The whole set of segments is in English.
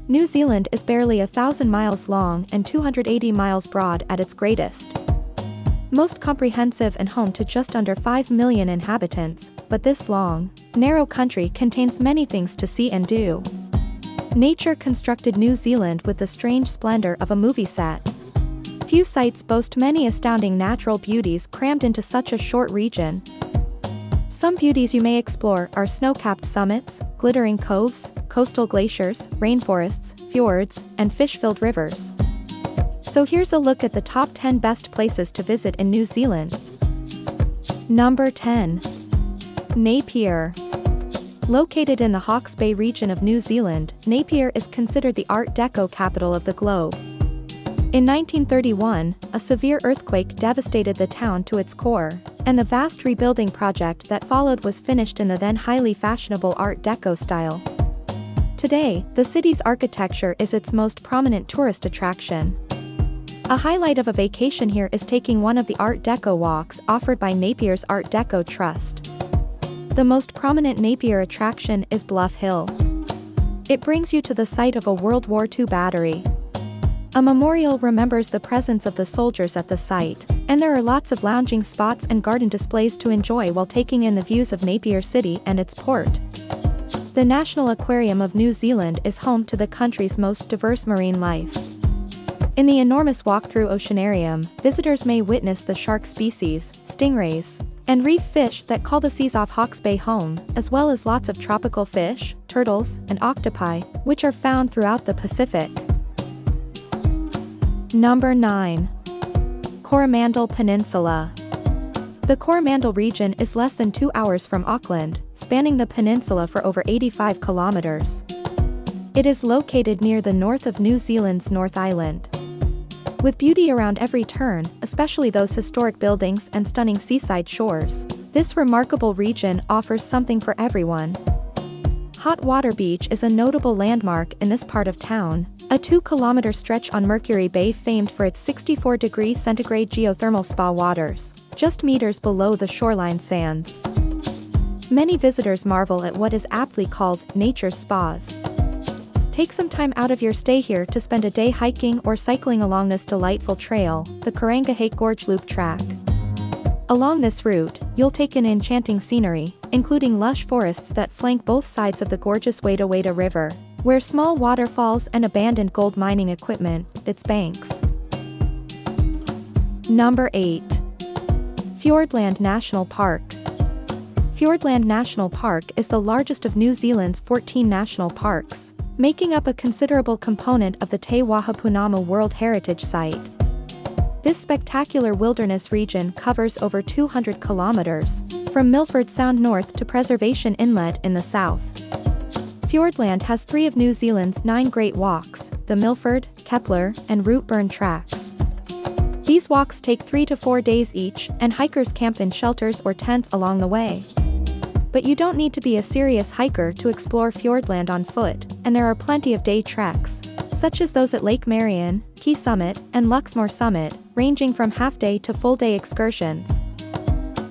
New Zealand is barely 1,000 miles long and 280 miles broad at its greatest. Most comprehensive and home to just under 5 million inhabitants, but this long, narrow country contains many things to see and do. Nature constructed New Zealand with the strange splendor of a movie set. Few sites boast many astounding natural beauties crammed into such a short region. Some beauties you may explore are snow-capped summits, glittering coves, coastal glaciers, rainforests, fjords, and fish-filled rivers. So here's a look at the top 10 best places to visit in New Zealand. Number 10. Napier. Located in the Hawke's Bay region of New Zealand, Napier is considered the Art Deco capital of the globe. In 1931, a severe earthquake devastated the town to its core, and the vast rebuilding project that followed was finished in the then highly fashionable Art Deco style. Today, the city's architecture is its most prominent tourist attraction. A highlight of a vacation here is taking one of the Art Deco walks offered by Napier's Art Deco Trust. The most prominent Napier attraction is Bluff Hill. It brings you to the site of a World War II battery. A memorial remembers the presence of the soldiers at the site, and there are lots of lounging spots and garden displays to enjoy while taking in the views of Napier City and its port. The National Aquarium of New Zealand is home to the country's most diverse marine life. In the enormous walk-through oceanarium, visitors may witness the shark species, stingrays, and reef fish that call the seas off Hawke's Bay home, as well as lots of tropical fish, turtles, and octopi, which are found throughout the Pacific. Number 9. Coromandel Peninsula. The Coromandel region is less than 2 hours from Auckland, spanning the peninsula for over 85 kilometers. It is located near the north of New Zealand's North Island. With beauty around every turn, especially those historic buildings and stunning seaside shores, this remarkable region offers something for everyone. Hot Water Beach is a notable landmark in this part of town, a 2-kilometer stretch on Mercury Bay famed for its 64°C geothermal spa waters, just meters below the shoreline sands. Many visitors marvel at what is aptly called nature's spas. Take some time out of your stay here to spend a day hiking or cycling along this delightful trail, the Karangahape Gorge Loop Track. Along this route, you'll take in enchanting scenery, including lush forests that flank both sides of the gorgeous Wada Wada River, where small waterfalls and abandoned gold mining equipment its banks. Number 8. Fjordland National Park. Fjordland National Park is the largest of New Zealand's 14 national parks, making up a considerable component of the Te Wahapunama World Heritage Site. This spectacular wilderness region covers over 200 kilometers, from Milford Sound north to Preservation Inlet in the south. Fjordland has 3 of New Zealand's 9 Great Walks, the Milford, Kepler, and Routeburn tracks. These walks take 3 to 4 days each, and hikers camp in shelters or tents along the way. But you don't need to be a serious hiker to explore Fjordland on foot, and there are plenty of day treks, such as those at Lake Marion, Key Summit, and Luxmore Summit, ranging from half-day to full-day excursions.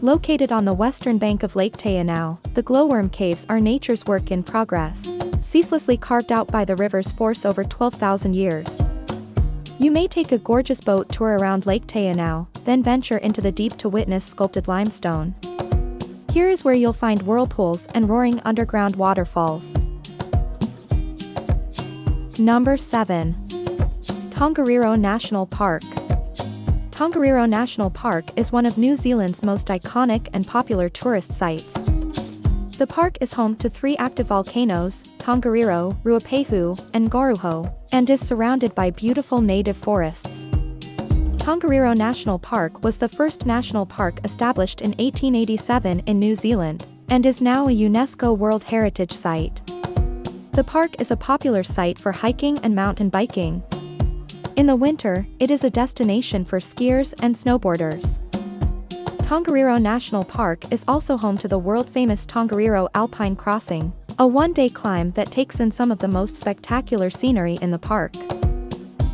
Located on the western bank of Lake Teanau, the glowworm caves are nature's work in progress, ceaselessly carved out by the river's force over 12,000 years. You may take a gorgeous boat tour around Lake Teanau, then venture into the deep to witness sculpted limestone. Here is where you'll find whirlpools and roaring underground waterfalls. Number 7. Tongariro National Park. Tongariro National Park is one of New Zealand's most iconic and popular tourist sites. The park is home to 3 active volcanoes, Tongariro, Ruapehu, and Ngauruhoe, and is surrounded by beautiful native forests. Tongariro National Park was the first national park established in 1887 in New Zealand, and is now a UNESCO World Heritage Site. The park is a popular site for hiking and mountain biking. In the winter, it is a destination for skiers and snowboarders. Tongariro National Park is also home to the world-famous Tongariro Alpine Crossing, a one-day climb that takes in some of the most spectacular scenery in the park.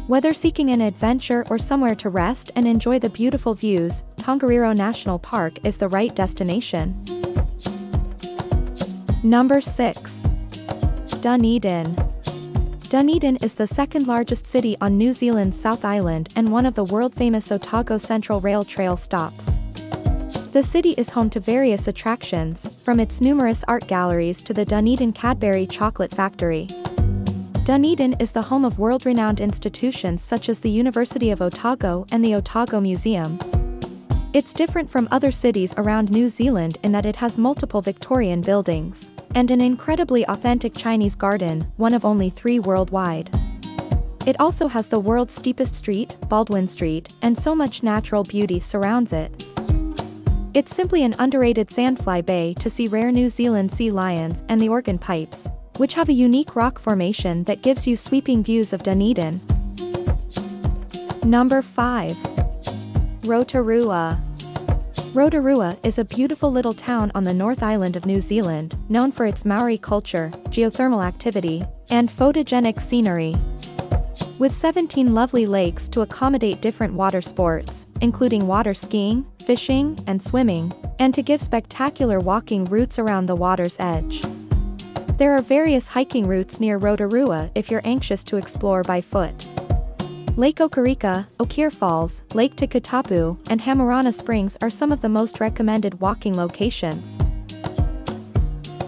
Whether seeking an adventure or somewhere to rest and enjoy the beautiful views, Tongariro National Park is the right destination. Number 6. Dunedin. Dunedin is the second largest city on New Zealand's South Island and one of the world-famous Otago Central Rail Trail stops. The city is home to various attractions, from its numerous art galleries to the Dunedin Cadbury Chocolate Factory. Dunedin is the home of world-renowned institutions such as the University of Otago and the Otago Museum. It's different from other cities around New Zealand in that it has multiple Victorian buildings, and an incredibly authentic Chinese garden, one of only 3 worldwide. It also has the world's steepest street, Baldwin Street, and so much natural beauty surrounds it. It's simply an underrated sandfly bay to see rare New Zealand sea lions and the organ pipes, which have a unique rock formation that gives you sweeping views of Dunedin. Number 5. Rotorua. Rotorua is a beautiful little town on the North Island of New Zealand, known for its Maori culture, geothermal activity, and photogenic scenery. With 17 lovely lakes to accommodate different water sports, including water skiing, fishing, and swimming, and to give spectacular walking routes around the water's edge. There are various hiking routes near Rotorua if you're anxious to explore by foot. Lake Okarika, Okere Falls, Lake Tikatapu, and Hamarana Springs are some of the most recommended walking locations.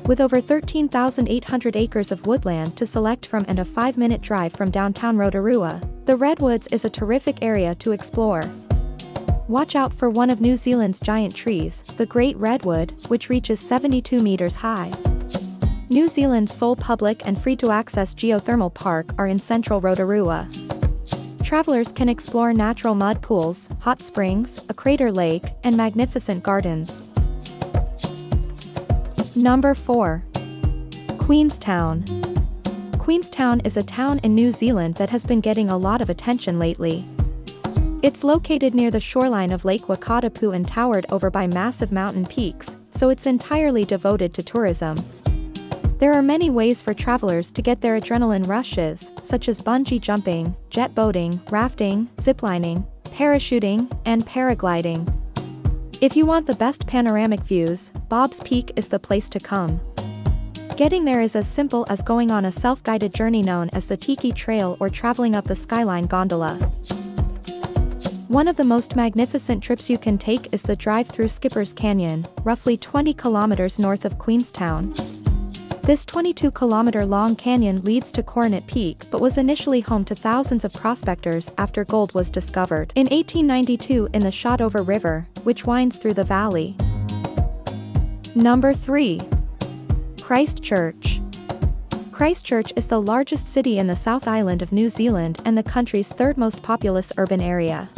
With over 13,800 acres of woodland to select from and a 5-minute drive from downtown Rotorua, the Redwoods is a terrific area to explore. Watch out for one of New Zealand's giant trees, the Great Redwood, which reaches 72 meters high. New Zealand's sole public and free-to-access geothermal park are in central Rotorua. Travelers can explore natural mud pools, hot springs, a crater lake, and magnificent gardens. Number 4. Queenstown. Queenstown is a town in New Zealand that has been getting a lot of attention lately. It's located near the shoreline of Lake Wakatipu and towered over by massive mountain peaks, so it's entirely devoted to tourism. There are many ways for travelers to get their adrenaline rushes, such as bungee jumping, jet boating, rafting, ziplining, parachuting, and paragliding. If you want the best panoramic views, Bob's Peak is the place to come. Getting there is as simple as going on a self-guided journey known as the Tiki Trail or traveling up the Skyline Gondola. One of the most magnificent trips you can take is the drive through Skipper's Canyon, roughly 20 kilometers north of Queenstown. This 22-kilometer-long canyon leads to Coronet Peak but was initially home to thousands of prospectors after gold was discovered in 1892 in the Shotover River, which winds through the valley. Number 3. Christchurch. Christchurch is the largest city in the South Island of New Zealand and the country's 3rd most populous urban area.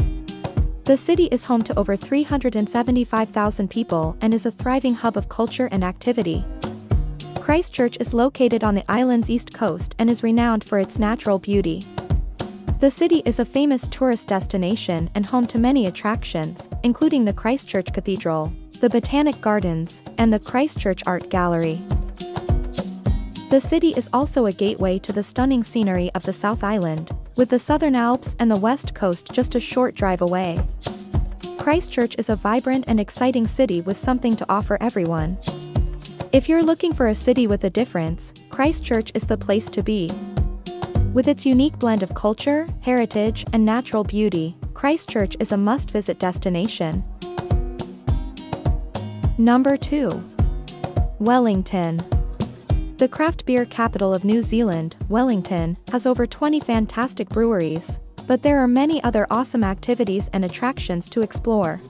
The city is home to over 375,000 people and is a thriving hub of culture and activity. Christchurch is located on the island's east coast and is renowned for its natural beauty. The city is a famous tourist destination and home to many attractions, including the Christchurch Cathedral, the Botanic Gardens, and the Christchurch Art Gallery. The city is also a gateway to the stunning scenery of the South Island, with the Southern Alps and the West Coast just a short drive away. Christchurch is a vibrant and exciting city with something to offer everyone. If you're looking for a city with a difference, Christchurch is the place to be. With its unique blend of culture, heritage, and natural beauty, Christchurch is a must-visit destination. Number 2. Wellington. The craft beer capital of New Zealand, Wellington, has over 20 fantastic breweries, but there are many other awesome activities and attractions to explore.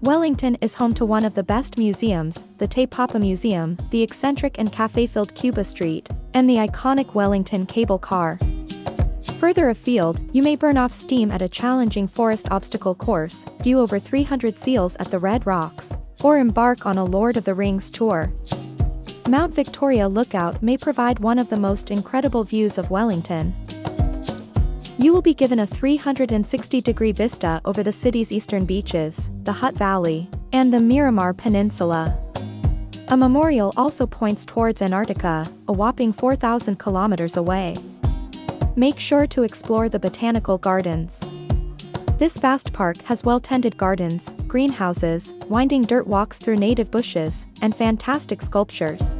Wellington is home to one of the best museums, the Te Papa Museum, the eccentric and cafe-filled Cuba Street, and the iconic Wellington cable car. Further afield, you may burn off steam at a challenging forest obstacle course, view over 300 seals at the Red Rocks, or embark on a Lord of the Rings tour. Mount Victoria Lookout may provide one of the most incredible views of Wellington. You will be given a 360-degree vista over the city's eastern beaches, the Hutt Valley, and the Miramar Peninsula. A memorial also points towards Antarctica, a whopping 4,000 kilometers away. Make sure to explore the botanical gardens. This vast park has well-tended gardens, greenhouses, winding dirt walks through native bushes, and fantastic sculptures.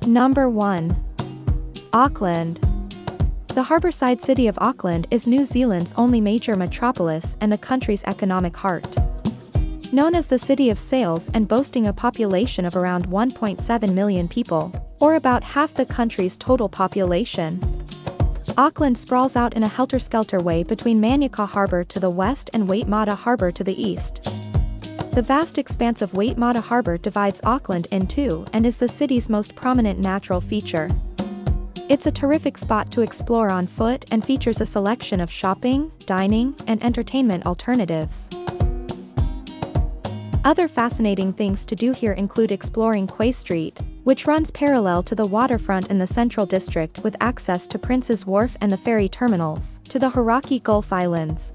Number 1. Auckland. The harbourside city of Auckland is New Zealand's only major metropolis and the country's economic heart. Known as the City of Sails and boasting a population of around 1.7 million people, or about half the country's total population. Auckland sprawls out in a helter-skelter way between Manukau Harbour to the west and Waitemata Harbour to the east. The vast expanse of Waitemata Harbour divides Auckland in two and is the city's most prominent natural feature. It's a terrific spot to explore on foot and features a selection of shopping, dining, and entertainment alternatives. Other fascinating things to do here include exploring Quay Street, which runs parallel to the waterfront in the Central District with access to Prince's Wharf and the ferry terminals, to the Hauraki Gulf Islands.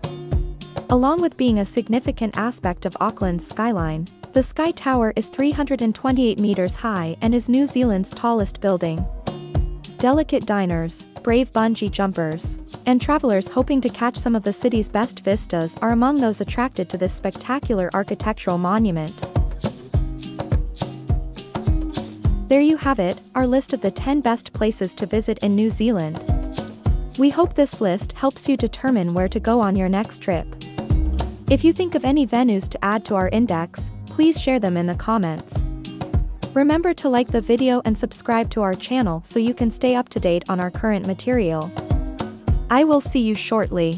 Along with being a significant aspect of Auckland's skyline, the Sky Tower is 328 meters high and is New Zealand's tallest building. Delicate diners, brave bungee jumpers, and travelers hoping to catch some of the city's best vistas are among those attracted to this spectacular architectural monument. There you have it, our list of the 10 best places to visit in New Zealand. We hope this list helps you determine where to go on your next trip. If you think of any venues to add to our index, please share them in the comments. Remember to like the video and subscribe to our channel so you can stay up to date on our current material. I will see you shortly.